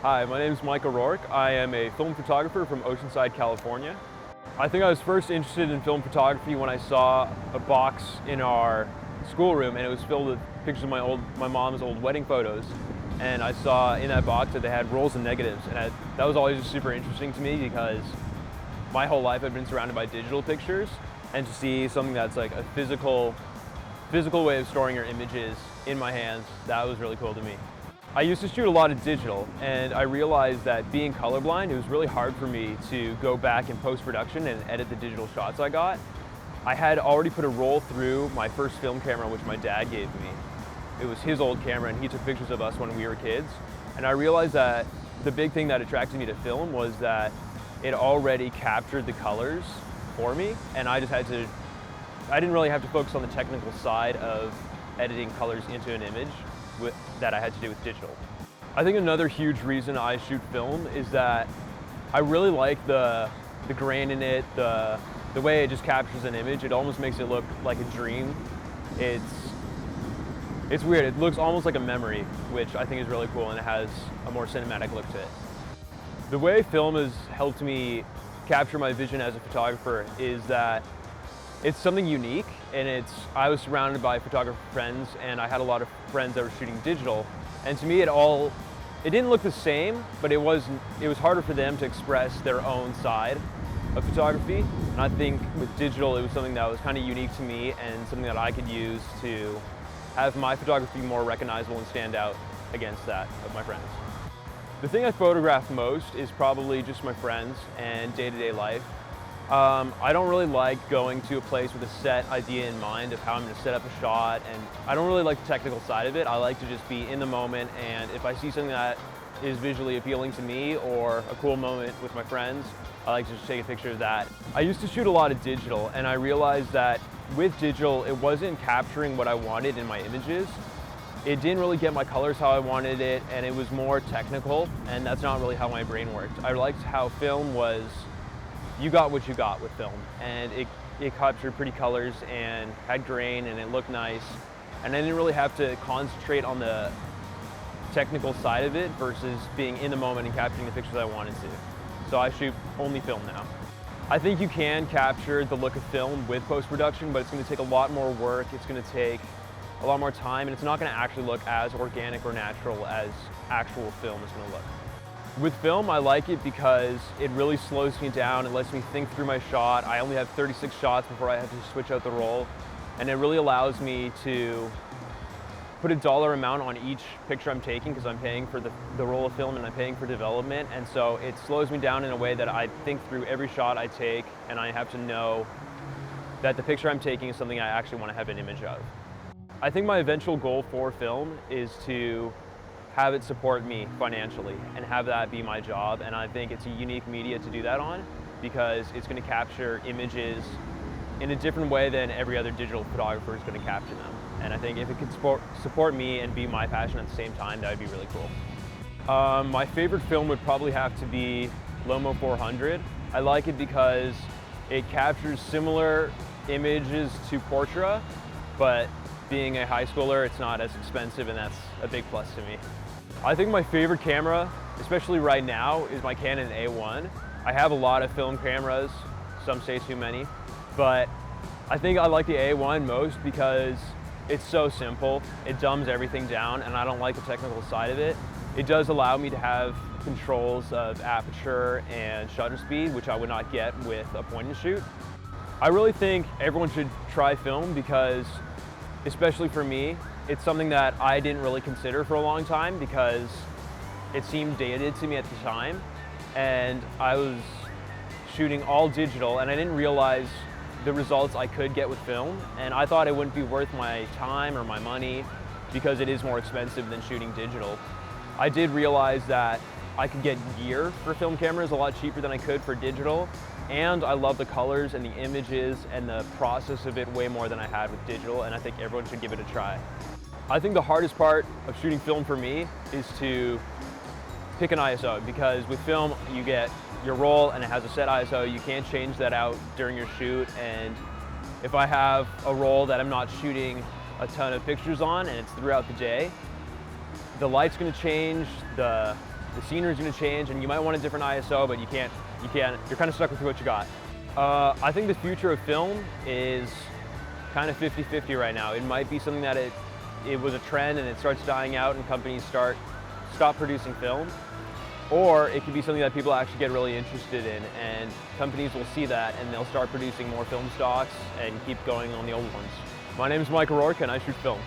Hi, my name is Michael Rourke. I am a film photographer from Oceanside, California. I think I was first interested in film photography when I saw a box in our schoolroom, and it was filled with pictures of my mom's old wedding photos. And I saw in that box that they had rolls and negatives, and that was always just super interesting to me because my whole life I've been surrounded by digital pictures, and to see something that's like a physical way of storing your images in my hands, that was really cool to me. I used to shoot a lot of digital, and I realized that being colorblind, it was really hard for me to go back in post-production and edit the digital shots I got. I had already put a roll through my first film camera, which my dad gave me. It was his old camera, and he took pictures of us when we were kids. And I realized that the big thing that attracted me to film was that it already captured the colors for me, and I didn't really have to focus on the technical side of editing colors into an image that I had to do with digital. I think another huge reason I shoot film is that I really like the grain in it, the way it just captures an image. It almost makes it look like a dream. It's weird. It looks almost like a memory, which I think is really cool, and it has a more cinematic look to it. The way film has helped me capture my vision as a photographer is that it's something unique, and I was surrounded by photographer friends, and I had a lot of friends that were shooting digital, and to me it didn't look the same, but it was harder for them to express their own side of photography. And I think with digital it was something that was kind of unique to me and something that I could use to have my photography more recognizable and stand out against that of my friends. The thing I photograph most is probably just my friends and day-to-day life. I don't really like going to a place with a set idea in mind of how I'm going to set up a shot, and I don't really like the technical side of it. I like to just be in the moment, and if I see something that is visually appealing to me or a cool moment with my friends, I like to just take a picture of that. I used to shoot a lot of digital, and I realized that with digital it wasn't capturing what I wanted in my images. It didn't really get my colors how I wanted it, and it was more technical, and that's not really how my brain worked. I liked how film was, you got what you got with film, and it captured pretty colors and had grain and it looked nice, and I didn't really have to concentrate on the technical side of it versus being in the moment and capturing the pictures I wanted to. So I shoot only film now. I think you can capture the look of film with post-production, but it's going to take a lot more work, it's going to take a lot more time, and it's not going to actually look as organic or natural as actual film is going to look. With film, I like it because it really slows me down. It lets me think through my shot. I only have 36 shots before I have to switch out the roll. And it really allows me to put a dollar amount on each picture I'm taking because I'm paying for the roll of film and I'm paying for development. And so it slows me down in a way that I think through every shot I take, and I have to know that the picture I'm taking is something I actually want to have an image of. I think my eventual goal for film is to have it support me financially and have that be my job, and I think it's a unique media to do that on because it's going to capture images in a different way than every other digital photographer is going to capture them. And I think if it could support me and be my passion at the same time, that would be really cool. My favorite film would probably have to be Lomo 400. I like it because it captures similar images to Portra, but being a high schooler, it's not as expensive, and that's a big plus to me. I think my favorite camera, especially right now, is my Canon A1. I have a lot of film cameras, some say too many, but I think I like the A1 most because it's so simple. It dumbs everything down, and I don't like the technical side of it. It does allow me to have controls of aperture and shutter speed, which I would not get with a point and shoot. I really think everyone should try film because, especially for me, it's something that I didn't really consider for a long time because it seemed dated to me at the time, and I was shooting all digital and I didn't realize the results I could get with film, and I thought it wouldn't be worth my time or my money because it is more expensive than shooting digital. I did realize that I could get gear for film cameras a lot cheaper than I could for digital, and I love the colors and the images and the process of it way more than I had with digital, and I think everyone should give it a try. I think the hardest part of shooting film for me is to pick an ISO, because with film you get your roll and it has a set ISO. You can't change that out during your shoot, and if I have a roll that I'm not shooting a ton of pictures on and it's throughout the day, the light's going to change, the the scenery is going to change, and you might want a different ISO, but you can't, you're kind of stuck with what you got. I think the future of film is kind of 50-50 right now. It might be something that it was a trend and it starts dying out and companies stop producing film, or it could be something that people actually get really interested in, and companies will see that and they'll start producing more film stocks and keep going on the old ones. My name is Rourke and I shoot film.